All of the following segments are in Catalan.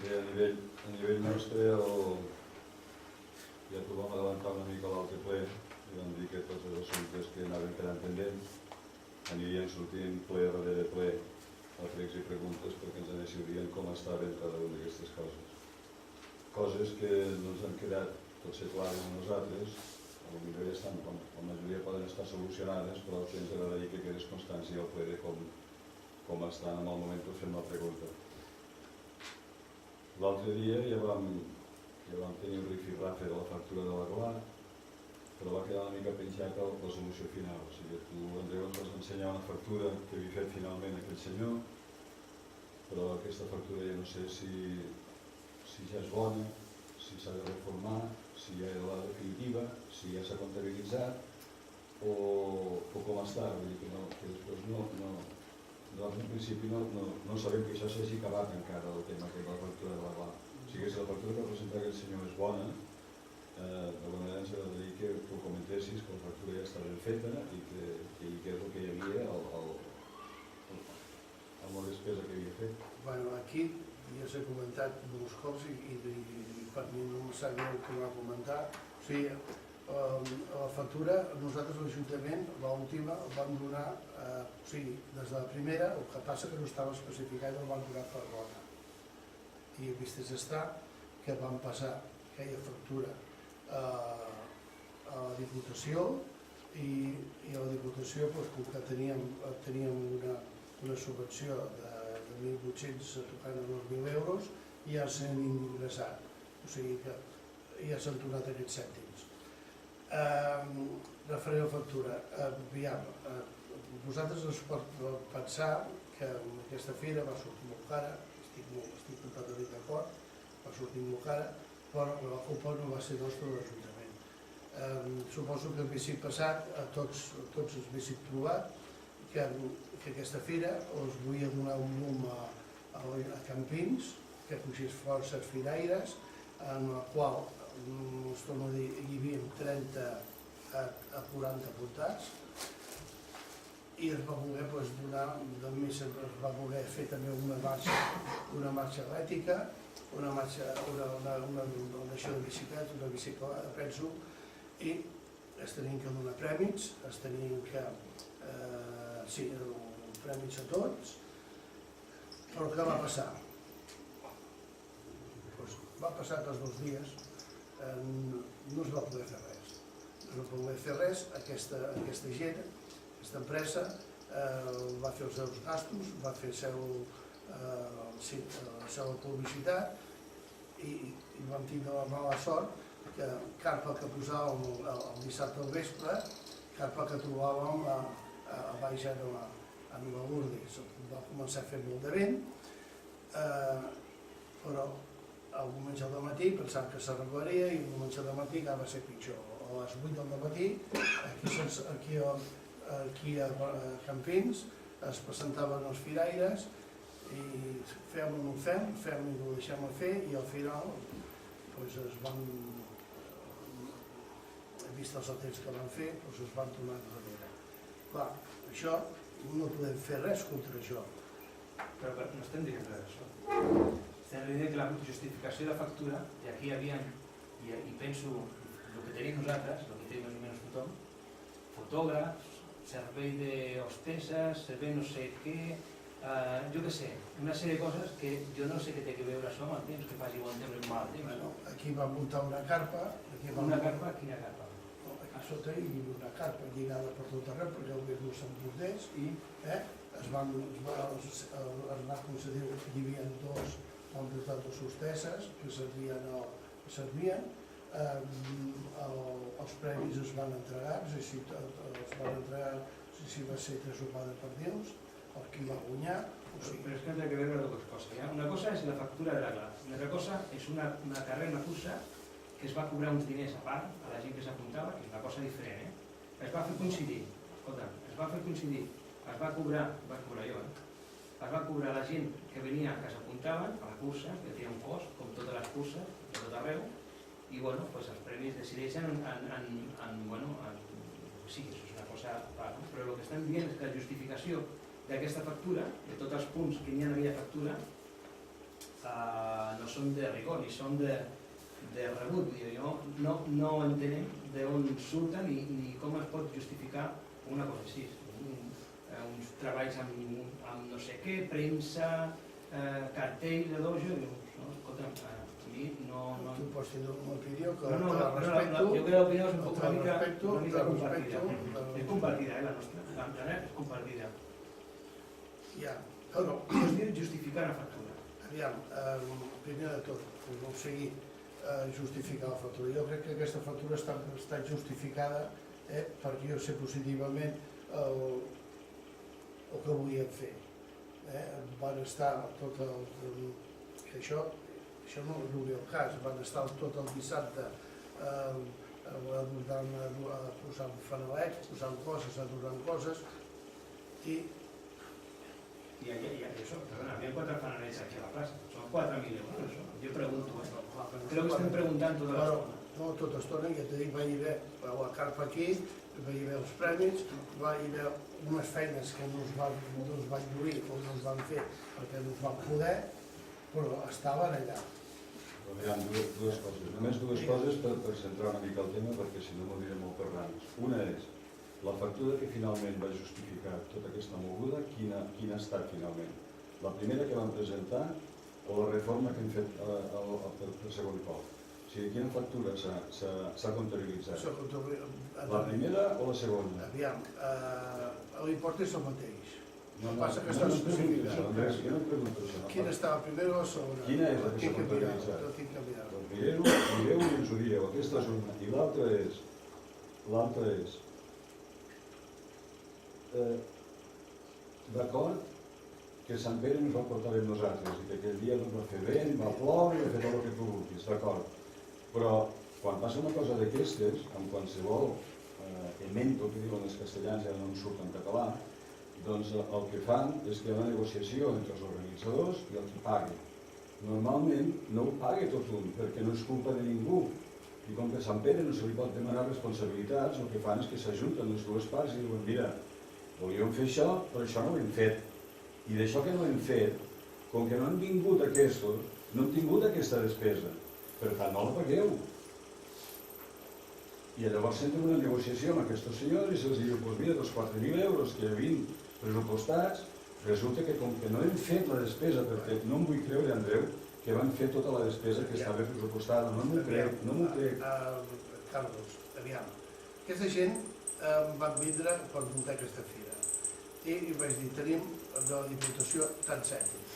Bé, a nivell nostre ja t'ho vam adelantar una mica a l'altre ple i vam dir que tots els assumptes que anaven quedant pendents anirien sortint ple darrere ple a pregs i preguntes perquè ens anéssiu dient com estaven cada una d'aquestes coses. Coses que no ens han quedat potser clares a nosaltres, potser ja estan, la majoria poden estar solucionades, però que ens agradaria que quedés constància al ple de com estan en el moment que fem la pregunta. L'altre dia ja vam tenir un rifirrafe de la factura de la Gla, però va quedar una mica penjat la solució final. O sigui, tu, Andreu, ens vas ensenyar una factura que havia fet finalment aquell senyor, però aquesta factura ja no sé si ja és bona, si s'ha de reformar, si ja era la definitiva, si ja s'ha comptabilitzat o com està. Vull dir que després en principi no sabem que això s'hagi acabat encara, el tema de la factura de la Gla. O sigui, si la factura que presenta aquest senyor és bona, d'alguna manera ens agradaria que ho comentessis, que la factura ja està ben feta i que és el que hi havia amb la despesa que havia fet. Bueno, aquí ja s'ha comentat molts cops i per mi no em sap greu que ho va comentar. O sigui, la factura, nosaltres l'Ajuntament, l'última, vam donar, o sigui, des de la primera, el que passa que no estava especificat i el vam donar per bona. I vistes està que vam passar aquella factura a la Diputació i a la Diputació, com que teníem una subvenció de 1.800 tocant a 2.000 euros, ja s'han ingressat, o sigui que ja s'han tornat aquests cèntims. Referent a la factura, vosaltres us pot pensar que aquesta fira va sortir molt cara, estic completament d'acord, va sortir molt cara, però la culpa no va ser nostra de l'Ajuntament. Suposo que haguéssim passat, tots ens haguéssim trobat que aquesta fira us volia donar un llum a Campins, que coneixés forces firaires, en la qual, us torno a dir, hi havia 30 a 40 apuntats i es va voler donar, es va voler fer també una marxa atlètica, una bicicleta, penso, i es tenien que donar prèmits, es tenien que prèmits a tots, però què va passar? Va passar que els 2 dies no es va poder fer res. No es va poder fer res, aquesta gent, aquesta empresa, va fer els seus gastos, va fer la seva publicitat i vam tindre la mala sort que carpa que posàvem el dissabte al vespre, carpa que trobàvem a baix en la Lourdes. Va començar a fer molt de vent, però al diumenge al matí pensàvem que s'arreglaria i el diumenge al matí va ser pitjor. A les 8 del matí, aquí a Campins, es presentaven els firaires i fem o no fem i ho deixem a fer i al final es van, vist els temps que van fer, es van tornar enrere. Clar, això no podem fer res contra això. Però no estem dient res d'això. Estem dient que la justificació de la factura, i aquí hi havia, i penso el que tenim nosaltres, el que tenim més o menys tothom, fotògrafs, servei d'hosteses, servei no sé què, jo què sé, una sèrie de coses que jo no sé què té que veure això amb el temps, que faci bon temps o mal temps. Aquí vam muntar una carpa. Una carpa? Quina carpa? A sota hi havia una carpa lligada per tot arreu perquè el vent no s'embordés i es va concedir, hi havia van portar 2 hosteses que servien, els premis es van entregar, no sé si va ser 3 o 4 perdius, el qui va guanyar. Però és que té que veure dues coses. Una cosa és la factura de la Gla, una altra cosa és una carrera, una cursa que es va cobrar uns diners a part a la gent que s'apuntava, que és una cosa diferent. Es va fer coincidir, es va cobrar jo, es va cobrar la gent que venia, que s'apuntaven a la cursa, que tenia un cost, com totes les curses, de tot arreu, i els premis decideixen sí, això és una cosa a part, però el que estem dient és que la justificació d'aquesta factura, de tots els punts que n'hi ha en aquella factura, no són de rigor ni són de rebut. Jo no entenem d'on surten ni com es pot justificar una cosa així. Uns treballs amb no sé què, premsa, cartells de dojo, escolta'm, a mi no... Tu pots tenir una opinió que No, la respecto. jo crec que l'opinió és Te una respecto, mica te compartida. respecto. És compartida, la nostra. La meva és compartida. Ja, però, Es diu justificar la factura. aviam, primer de tot, no seguir justificar la factura. Jo crec que aquesta factura està justificada perquè jo sé positivament el que volien fer. Van estar tot el... Això no és el cas, van estar tot el dissabte posant fanalets, posant coses, adorant coses, i I això, perdona, hi ha 4 fanalets aquí a la plaça, són 4.000 euros, això. Jo pregunto, crec que estem preguntant tota l'estona. no tota estona, ja t'he dit, va hi haver la carpa aquí, va hi haver els premis, va hi haver unes feines que no es van lluir o no es van fer perquè no es van poder, però estaven allà. Hi ha dues coses, només dues coses per centrar una mica el tema, perquè si no m'ho diré molt per ranes. Una és, la factura que finalment va justificar tota aquesta moguda, quina ha estat finalment? La primera que van presentar o la reforma que hem fet per segon cop? O sigui, quina factura s'ha comptabilitzat? La primera o la segona? Aviam, l'import és el mateix. No passa que està no pregunto especificat. això, Andrés, jo no et pregunto això. Quina estava primera o la segona? Quina és la que s'ha Tinc que mirar, comptabilitzat? ho tinc que mirar. Doncs mireu i ens ho dieu, aquesta és una. I l'altra és, d'acord que Sant Pere ens va portar amb nosaltres i que aquell dia va fer vent, va ploure i va fer tot el que tu vulguis, d'acord. Però quan passa una cosa d'aquestes, amb qualsevol emento que diuen els castellans i no en surt en català, doncs el que fan és que hi ha una negociació entre els organitzadors i el qui pagui. Normalment no ho paga tot un, perquè no és culpa de ningú. I com que a Sant Pere no se li pot demanar responsabilitats, el que fan és que s'ajunten les dues parts i diuen, mira, volíem fer això, però això no ho hem fet. I d'això que no hem fet, com que no han vingut aquests, no han tingut aquesta despesa. Per tant, no la pagueu. I llavors s'entra una negociació amb aquests senyors i se'ls diu, doncs mira, dels 4.000 euros que hi havien pressupostats, resulta que com que no hem fet la despesa, perquè no em vull creure, Andreu, que van fer tota la despesa que estava pressupostada. No m'ho crec, no m'ho crec. Carlos, aviam, aquesta gent van vindre per muntar aquesta fira. I vaig dir, tenim de la Diputació tant cèntims,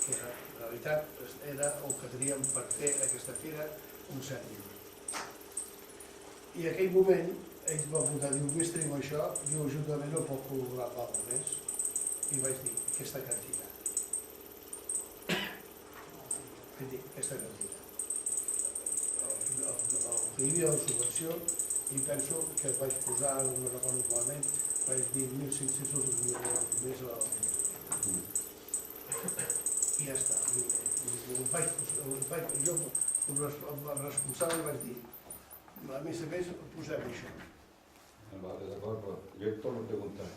que en realitat era el que teníem per fer aquesta fira, un cèntim. I en aquell moment ells van votar, diu, mestre, amb això, diu, l'Ajuntament no pot col·laborar amb alguna més. I vaig dir, aquesta quantitat. Aquesta quantitat. Que hi havia la subvenció, i penso que vaig posar, no recordo malament, vaig dir 1.500 euros més a i ja està. Jo, com a responsable, vaig dir, a més, posem això. Vale, d'acord, però jo et torno a preguntar.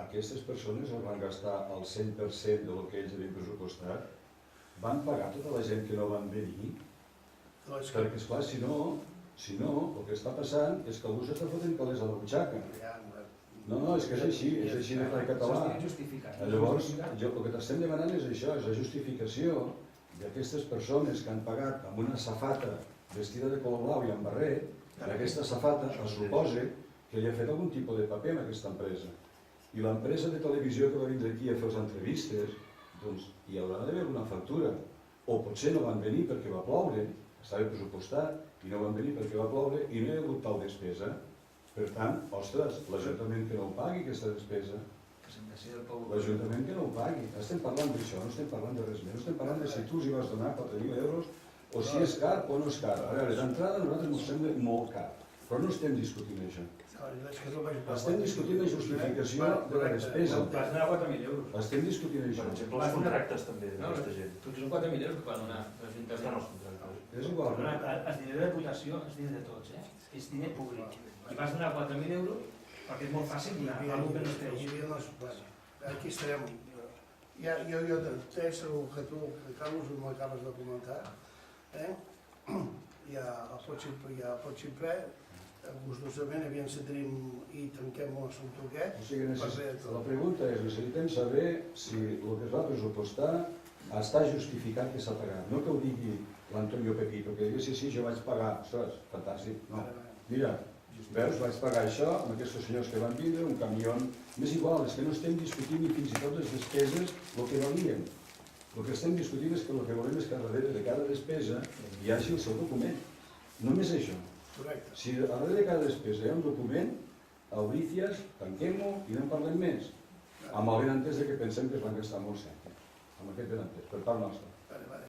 Aquestes persones el van gastar el 100% del que ells havien pressupostat? Van pagar tota la gent que no van venir? Perquè, esclar, si no, el que està passant és que algú s'està fotent calés a la butxaca. No, és que és així de clar i català. Llavors, el que t'estem demanant és això, és la justificació d'aquestes persones que han pagat amb una safata vestida de color blau i amb barret, que aquesta safata es suposa que li ha fet algun tipus de paper a aquesta empresa. I l'empresa de televisió que va vindre aquí a fer les entrevistes, doncs hi haurà d'haver una factura. O potser no van venir perquè va ploure, estava pressupostat, i no van venir perquè va ploure i no hi ha hagut tal despesa. Per tant, ostres, l'Ajuntament que no ho pagui aquesta despesa, l'Ajuntament que no ho pagui. Estem parlant d'això, no estem parlant de res més, no estem parlant de si tu els hi vas donar 4.000 euros o si és car o no és car. A veure, d'entrada a nosaltres ens sembla molt car, però no estem discutint això. Estem discutint la justificació de la despesa. Vas donar 4.000 euros. Estem discutint això. Per exemple, els contractes també d'aquesta gent. Perquè són 4.000 euros que va donar l'Ajuntament. Estan els contractes. És igual. El diner de reputació és diner de tots, és diner públic. I vas donar 4.000 euros perquè és molt fàcil donar algú que no es creu. Aquí estarem, Jo he entès el que tu, Carlos, m'acabes de comentar. Ja pot ser ple, gustosament, aviam si tenim i tanquem l'assumpte aquest. O sigui, la pregunta és, necessitem saber si el que es va pressupostar està justificat que s'ha pagat. No que ho digui l'Antonio Pepito, que digui, sí, jo vaig pagar, ostres, fantàstic. No, mira, veus, vaig pagar això amb aquests senyors que van vindre, un camió. M'és igual, és que no estem discutint ni fins i tot les despeses el que valien. El que estem discutint és que el que volem és que darrere de cada despesa hi hagi el seu document. Només això. Correcte. Si darrere de cada despesa hi ha un document, aurícies, tanquem-ho i no en parlem més. Amb el benentès que pensem que es van gastar molt cèntims. Amb aquest benentès, per part nostra.